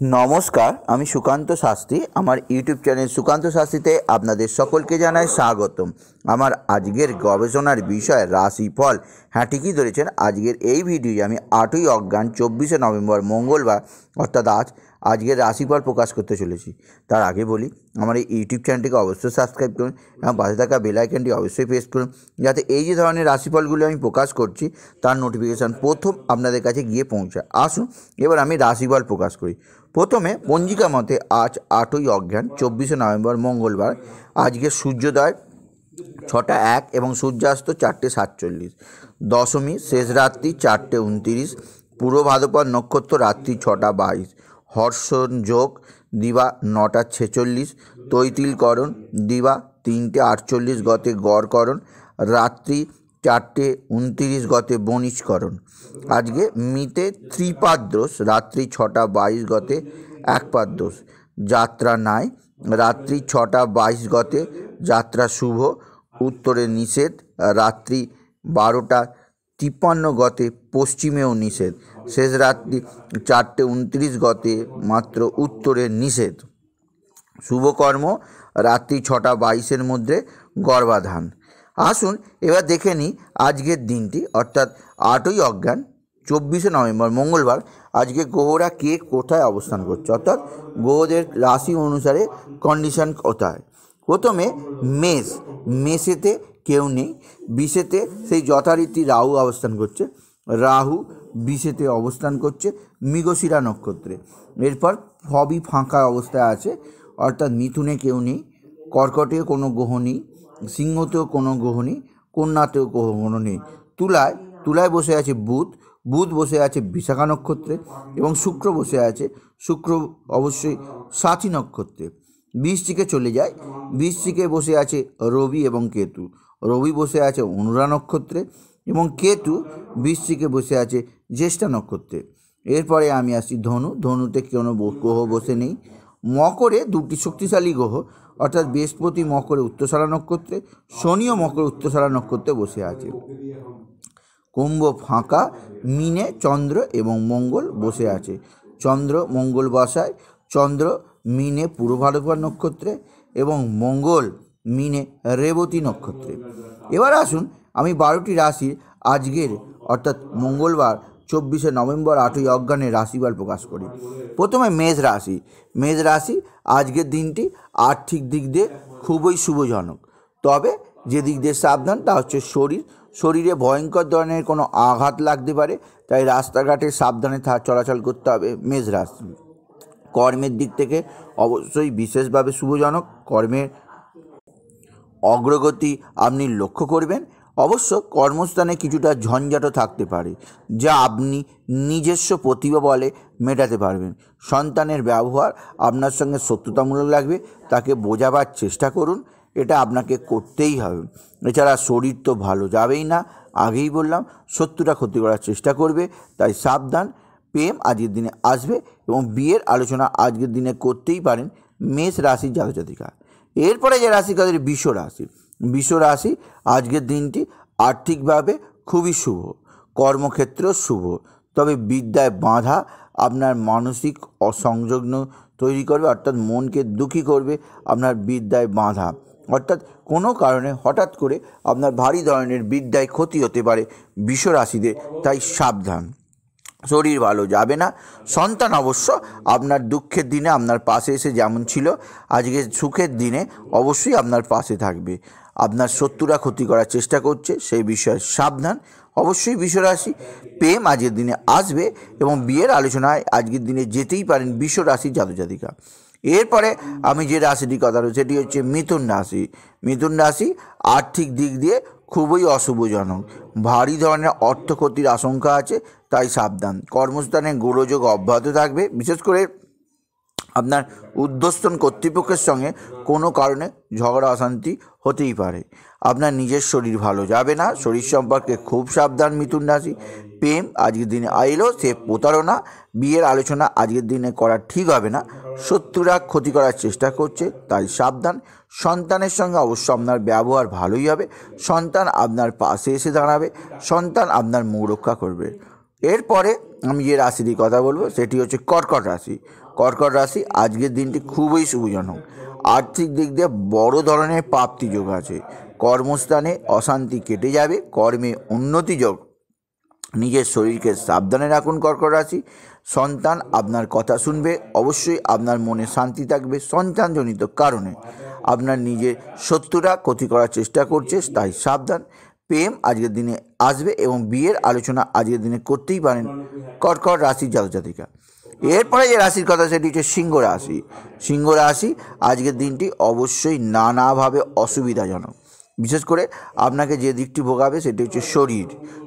नमस्कार आमी सुकान्त शास्त्री आमार यूट्यूब चैनल सुकान्त शास्त्रीते आपनादेर सकलके जानाई स्वागतम। आमार आजकेर गवेषणार विषय राशिफल। हाँ ठीकई धरेछेन, आजकेर एई भिडियोए आमी 8ই अज्ञान 24 नवेम्बर मंगलवार अर्थात आजकेर राशिफल प्रकाश करते चलेछि। तार आगे बोली आमार एई यूट्यूब चैनलटिके अवश्यई सबस्क्राइब करुन एबं पाशे थाका बेल आइकनटी अवश्यई प्रेस करुन जाते एई जे धरनेर राशिफलगुलो आमी प्रकाश करछि तार नोटिफिकेशन प्रथम आपनादेर काछे गिये पौंछाय। आसुन एबार आमी राशिफल प्रकाश करी। प्रथमे पंजिका मते आज 8ই अज्ञान 24 नवेम्बर मंगलवार। आज के सूर्योदय 6টা 1 এবং सूर्यास्त 4টে 47। दशमी शेष रात्रि 4টে 29। पूर्व भाद्रपद नक्षत्र रात्रि 6টা 22। हर्षण योग दिवा 9টা 46। तैतिलकरण दिवा 3টে 48 गते गड़करण रात्रि 4টে 29 गते बनिजकरण। आज के मिते त्रिपाद्रोष रात्रि 6টা 22 गते एकपाद्रोष। यात्रा नाय रात्रि 6টা 22 गते यात्रा शुभ। उत्तरे निषेध रात्रि 12টা 53 गते पश्चिमेও निषेध। शेष रात्रि 4টে 29 गते मात्र उत्तरे निषेध। शुभकर्म रात्रि 6টা 22 मध्य गर्भाधान। आसुन एबार देखे नी आजकेर दिनटी अर्थात 8ই अज्ञान 24 नवेम्बर मंगलवार। आज के ग्रहरा के कोथाय अवस्थान करছে अर्थात ग्रहदेर राशि अनुसारे कन्डिशन कोथाय। प्रथमे मेष, मेषेते केउ नेই, बिषेते सेई यथारीति राहु अवस्थान करছে। राहु बिषेते अवस्थान करছে मृगशिरा नक्षत्रे। एरपर सবই फाँका अवस्थाয় আছে अर्थात मिथुने केउ নেই, कर्कटे कोनो ग्रह নেই, सिंहतेও কোনো গ্রহ নেই, কন্যাতেও কোনো নেই। তুলায় তুলায় বসে আছে বুধ, বুধ বসে আছে বিশাখা নক্ষত্রে এবং শুক্র বসে আছে শুক্র অবশ্যই সাথী নক্ষত্রে। বৃশ্চিকে চলে যায়, বৃশ্চিকে বসে আছে রবি এবং কেতু, রবি বসে আছে অনুরা নক্ষত্রে এবং কেতু বৃশ্চিকে বসে আছে জ্যেষ্ঠা নক্ষত্রে। এরপরে আমি আসছি ধনু, ধনুতে কোনো গ্রহ বসে নেই। মকরে দুটি শক্তিশালী গ্রহ अर्थात बृहस्पति मकरे उत्तरसारा नक्षत्रे, शनिও मकरे उत्तरसारा नक्षत्रे बसे आछे। कुम्भ फाँका, मीने चंद्र एवं मंगल बसे आछे। चंद्र मंगल बसाय, चंद्र मीने पूर्व भाद्रपद नक्षत्रे एवं मंगल मीने रेवती नक्षत्रे। एबार आसुन आमी 12टी राशिर आजकेर अर्थात मंगलवार 24 नवेम्बर 8ই अज्ञाने राशिफल प्रकाश करी। प्रथमे मेष राशि। मेष राशि आजकेर दिनटी आर्थिक दिक दिए खूबই शुभजनक, तबे जे दिक दिए साबधान ता हच्छे शरीर। शरीरे भयंकर धरनेर कोनो आघात लागते पारे, ताई रास्ताघाटे साबधाने चलाचल करते हबे मेष राशि। कर्मेर दिक थेके अवश्यई विशेषभावे शुभजनक, कर्मेर अग्रगति आपनि लक्ष्य करबेन। अवश्य कर्मस्थाने किछुटा झंझाटो थाकते पारे जा आपनि निजस्व प्रतिभा बले मेटाते पारबेन। सन्तानेर व्यवहार आपनार संगे शत्रुतामूलक लागबे, ताके बोझाবার चेष्टा करुन, এটা আপনাকে করতেই হবে। এছাড়া শরীর তো ভালো যাবেই না, আগেই বললাম শত্রুরা ক্ষতি করার চেষ্টা করবে, তাই সাবধান। প্রেম আজকের দিনে আসবে এবং বিয়ের আলোচনা আজকের দিনে করতেই পারেন মেষ রাশির জাতক জাতিকা। এরপরে যে রাশি তাদের বৃষ রাশি। বৃষ রাশি আজকের দিনটি আর্থিকভাবে খুবই শুভ, কর্মক্ষেত্র শুভ, তবে বিদ্যায় বাধা আপনার মানসিক অসংযগ্ন তৈরি করবে অর্থাৎ মনকে দুঃখী করবে। আপনার বিদ্যায় বাধা অর্থাৎ কোনো কারণে হঠাৎ করে আপনার ভারী ধরনের বিদ্যায় ক্ষতি হতে পারে বৃষ রাশিদের, তাই সাবধান। শরীর ভালো যাবে না। সন্তান অবশ্য আপনার দুঃখের দিনে আপনার পাশে এসে যেমন ছিল আজকে সুখের দিনে অবশ্যই আপনার পাশে থাকবে। আপনার শত্রুরা ক্ষতি করার চেষ্টা করছে, সেই বিষয়ে সাবধান। অবশ্যই বৃষ রাশি প্রেম আজকের দিনে আসবে এবং বিয়ের আলোচনায় আজকের দিনে যেতেই পারেন বৃষ রাশির জাতক জাতিকা। এরপরে আমি যে রাশিটির কথা বলছি সেটি হচ্ছে মিথুন রাশি। মিথুন রাশি আর্থিক দিক দিয়ে খুবই অশুভজনক, ভারী ধরনের অর্থ ক্ষতির আশঙ্কা আছে, তাই সাবধান। কর্মস্থানে গোলযোগ অব্যাহত থাকবে, বিশেষ করে আপনার ঊর্ধ্বতন কর্তৃপক্ষের সঙ্গে কোনো কারণে ঝগড়া অশান্তি হতেই পারে। আপনার নিজের শরীর ভালো যাবে না, শরীর সম্পর্কে খুব সাবধান মিথুন রাশি। প্রেম আজকের দিনে আইলো সে প্রতারণা, বিয়ের আলোচনা আজকের দিনে করা ঠিক হবে না, শত্রুরা ক্ষতি করার চেষ্টা করছে, তাই সাবধান। সন্তানের সঙ্গে অবশ্য আপনার ব্যবহার ভালোই হবে, সন্তান আপনার পাশে এসে দাঁড়াবে, সন্তান আপনার মুখ রক্ষা করবে। এরপরে আমি যে রাশিটির কথা বলবো সেটি হচ্ছে কর্কট রাশি। কর্কট রাশি আজকের দিনটি খুবই শুভজনক। আর্থিক দিক দিয়ে বড় ধরনের প্রাপ্তি যোগ আছে। কর্মস্থানে অশান্তি কেটে যাবে, কর্মে উন্নতি যোগ। নিজের শরীরকে সাবধানে রাখুন কর্কট রাশি। সন্তান আপনার কথা শুনবে, অবশ্যই আপনার মনে শান্তি থাকবে। সন্তানজনিত কারণে আপনার নিজের শত্রুরা ক্ষতি করার চেষ্টা করছে, তাই সাবধান। প্রেম আজকের দিনে আসবে এবং বিয়ের আলোচনা আজকের দিনে করতেই পারেন কর্কট রাশির জাতক জাতিকা। এরপরে যে রাশির কথা সেটি হচ্ছে সিংহ রাশি। সিংহ রাশি আজকের দিনটি অবশ্যই নানাভাবে অসুবিধাজনক। বিশেষ করে আপনাকে যে দিকটি ভোগাবে সেটি হচ্ছে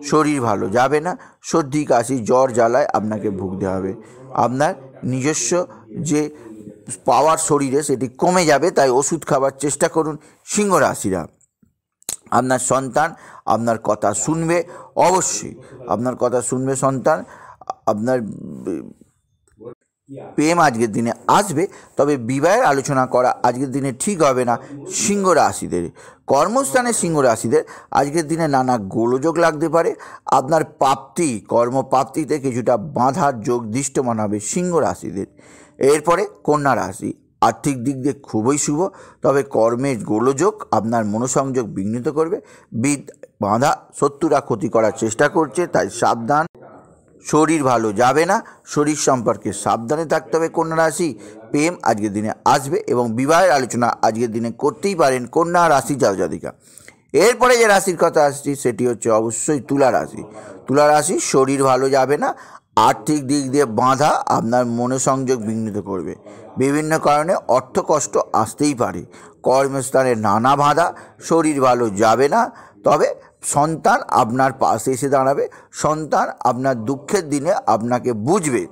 শরীর ভালো যাবে না। সর্দি কাশি জ্বর জ্বালায় আপনাকে ভুগতে হবে। আপনার নিজস্ব যে পাওয়ার শরীরে সেটি কমে যাবে, তাই ওষুধ খাবার চেষ্টা করুন সিংহ রাশিরা। আপনার সন্তান আপনার কথা শুনবে, অবশ্যই আপনার কথা শুনবে সন্তান। আপনার প্রেম আজকের দিনে আসবে, তবে বিবাহের আলোচনা করা আজকের দিনে ঠিক হবে না সিংহ রাশিদের। কর্মস্থানে সিংহ রাশিদের আজকের দিনে নানা গোলযোগ লাগতে পারে। আপনার কর্মপ্রাপ্তিতে কিছুটা বাধার যোগ দৃশ্যমান হবে সিংহ রাশিদের। এরপরে কন্যা রাশি। আর্থিক দিক দিয়ে খুবই শুভ, তবে কর্মের গোলযোগ আপনার মনোসংযোগ বিঘ্নিত করবে। বাধা শত্রুরা ক্ষতি করার চেষ্টা করছে, তাই সাবধান। শরীর ভালো যাবে না, শরীর সম্পর্কে সাবধানে থাকতে হবে কন্যা রাশি। প্রেম আজকের দিনে আসবে এবং বিবাহের আলোচনা আজকের দিনে করতেই পারেন কন্যা রাশি জাতক জাতিকা। এরপরে যে রাশির কথা আসছি সেটি হচ্ছে অবশ্যই তুলা রাশি। তুলা রাশি শরীর ভালো যাবে না, আর্থিক দিক দিয়ে বাধা আপনার মনোসংযোগ বিঘ্নিত করবে। বিভিন্ন কারণে অর্থ কষ্ট আসতেই পারে। কর্মস্থানে নানা বাধা, শরীর ভালো যাবে না, তবে সন্তান আপনার পাশে এসে দাঁড়াবে। সন্তান আপনার দুঃখের দিনে আপনাকে বুঝবে।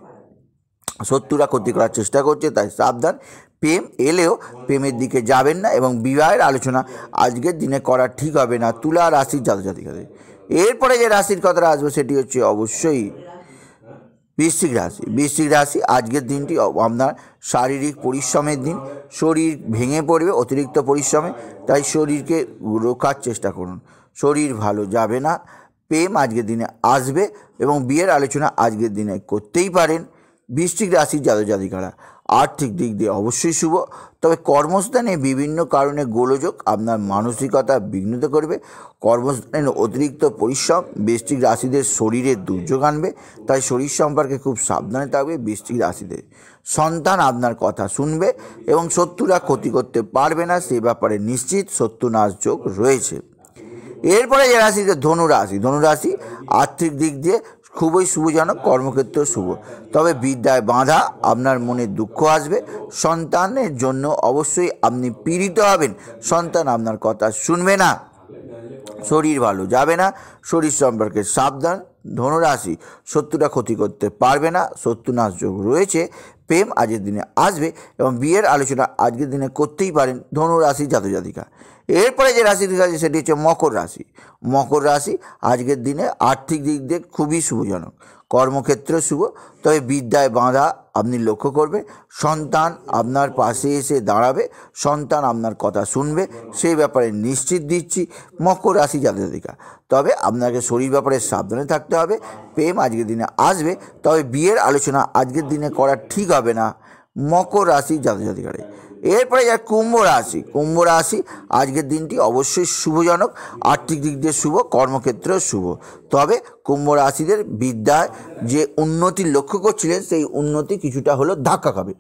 শত্রুরা ক্ষতি করার চেষ্টা করছে, তাই সাবধান। প্রেম এলেও প্রেমের দিকে যাবেন না এবং বিবাহের আলোচনা আজকের দিনে করা ঠিক হবে না তুলা রাশির জাতক জাতিকাদের। এরপরে যে রাশির কথাটা আসবে সেটি হচ্ছে অবশ্যই বৃশ্চিক রাশি। বৃশ্চিক রাশি আজকের দিনটি আপনার শারীরিক পরিশ্রমের দিন। শরীর ভেঙে পড়বে অতিরিক্ত পরিশ্রমে, তাই শরীরকে রক্ষার চেষ্টা করুন। শরীর ভালো যাবে না। প্রেম আজকের দিনে আসবে এবং বিয়ের আলোচনা আজকের দিনে করতেই পারেন বৃশ্চিক রাশির জাতক জাতিকারা। আর্থিক দিক দিয়ে অবশ্যই শুভ, তবে কর্মস্থানে বিভিন্ন কারণে গোলযোগ আপনার মানসিকতা বিঘ্নিত করবে। কর্মস্থানে অতিরিক্ত পরিশ্রম বৃশ্চিক রাশিদের শরীরে দুর্যোগ আনবে, তাই শরীর সম্পর্কে খুব সাবধানে থাকবে বৃশ্চিক রাশিদের। সন্তান আপনার কথা শুনবে এবং শত্রুরা ক্ষতি করতে পারবে না, সে ব্যাপারে নিশ্চিত শত্রুনাশ যোগ রয়েছে। এরপরে যে রাশি ধনুরাশি। ধনুরাশি আর্থিক দিক দিয়ে খুবই শুভজনক, কর্মক্ষেত্র শুভ, তবে বিদ্যায় বাধা, আপনার মনে দুঃখ আসবে। সন্তানের জন্য অবশ্যই আপনি পীড়িত হবেন। সন্তান আপনার কথা শুনবে না, শরীর ভালো যাবে না, শরীর সম্পর্কে সাবধান। ধনুরাশি শত্রুরা ক্ষতি করতে পারবে না, শত্রুনাশ যোগ রয়েছে। প্রেম আজকের দিনে আসবে এবং বিয়ের আলোচনা আজকের দিনে করতেই পারেন ধনুরাশি জাতক জাতিকা। এরপরে যে রাশিটি আছে সেটি হচ্ছে মকর রাশি। মকর রাশি আজকের দিনে আর্থিক দিক দিয়ে খুবই শুভজনক, কর্মক্ষেত্র শুভ, তবে বিদ্যায় বাধা আপনি লক্ষ্য করবেন। সন্তান আপনার পাশে এসে দাঁড়াবে, সন্তান আপনার কথা শুনবে, সেই ব্যাপারে নিশ্চিত দিচ্ছি মকর রাশি জাতক জাতিকা। তবে আপনাকে শরীর ব্যাপারে সাবধানে থাকতে হবে। প্রেম আজকের দিনে আসবে, তবে বিয়ের আলোচনা আজকের দিনে করা ঠিক হবে না মকর রাশি জাতক জাতিকারে। এরপরে যা কুম্ভ রাশি। কুম্ভ রাশি আজকের দিনটি অবশ্যই শুভজনক, আর্থিক দিক দিয়ে শুভ, কর্মক্ষেত্রেও শুভ, তবে কুম্ভ রাশিদের বিদ্যায় যে উন্নতি লক্ষ্য করছিলেন সেই উন্নতি কিছুটা হলেও ধাক্কা খাবে।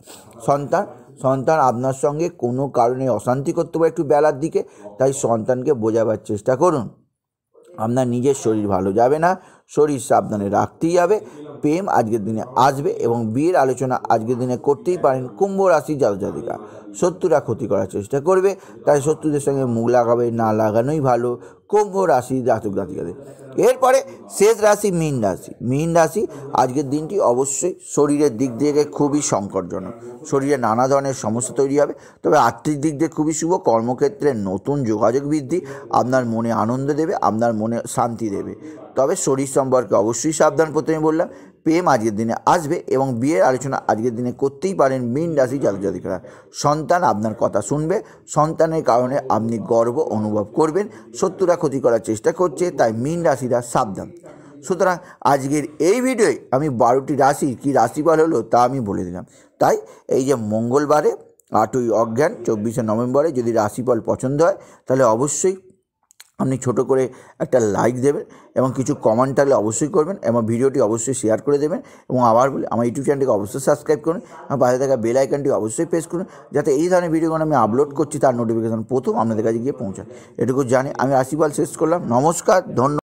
সন্তান আপনার সঙ্গে কোনো কারণে অশান্তি করতে পারে একটু বেলার দিকে, তাই সন্তানকে বোঝাবার চেষ্টা করুন। আপনার নিজের শরীর ভালো যাবে না, শরীর সাবধানে রাখতেই হবে। প্রেম আজকের দিনে আসবে এবং বিয়ের আলোচনা আজকের দিনে করতেই পারেন কুম্ভ রাশি জাতক জাতিকা। শত্রুরা ক্ষতি করার চেষ্টা করবে, তাই শত্রুদের সঙ্গে মুখ লাগাবে না লাগানোই ভালো কুম্ভ রাশি জাতক জাতিকাদের। এরপরে শেষ রাশি মীন রাশি। মীন রাশি আজকের দিনটি অবশ্যই শরীরের দিক থেকে খুবই সংকটজনক, শরীরে নানা ধরনের সমস্যা তৈরি হবে, তবে আর্থিক দিক দিয়ে খুবই শুভ। কর্মক্ষেত্রে নতুন যোগাযোগ বৃদ্ধি আপনার মনে আনন্দ দেবে, আপনার মনে শান্তি দেবে, তবে শরীর সম্পর্কে অবশ্যই সাবধান। প্রথমে বললাম প্রেম আজকের দিনে আসবে এবং বিয়ের আলোচনা আজকের দিনে করতেই পারেন মীন রাশি জাতক জাতিকারা। সন্তান আপনার কথা শুনবে, সন্তানের কারণে আপনি গর্ব অনুভব করবেন। শত্রুরা ক্ষতি করার চেষ্টা করছে, তাই মীন রাশিরা সাবধান। সুতরাং আজকের এই ভিডিওয় আমি 12টি রাশি কী রাশিফল হলো তা আমি বলে দিলাম। তাই এই যে মঙ্গলবারে 8ই অজ্ঞান 24শে নভেম্বরে যদি রাশিফল পছন্দ হয় তাহলে অবশ্যই আপনি ছোট করে একটা লাইক দেবেন এবং কিছু কমেন্ট থাকলে অবশ্যই করবেন এবং ভিডিওটি অবশ্যই শেয়ার করে দেবেন। এবং আবার বলি, আমার ইউটিউব চ্যানেলটিকে অবশ্যই সাবস্ক্রাইব করুন, আমার পাশে থাকা বেল আইকনটি অবশ্যই প্রেস করুন, যাতে এই ধরনের ভিডিওগুলো আমি আপলোড করছি তার নোটিফিকেশন প্রথম আপনাদের কাছে গিয়ে পৌঁছায়। এটুকু জানি আমি রাশিফল শেষ করলাম। নমস্কার, ধন্যবাদ।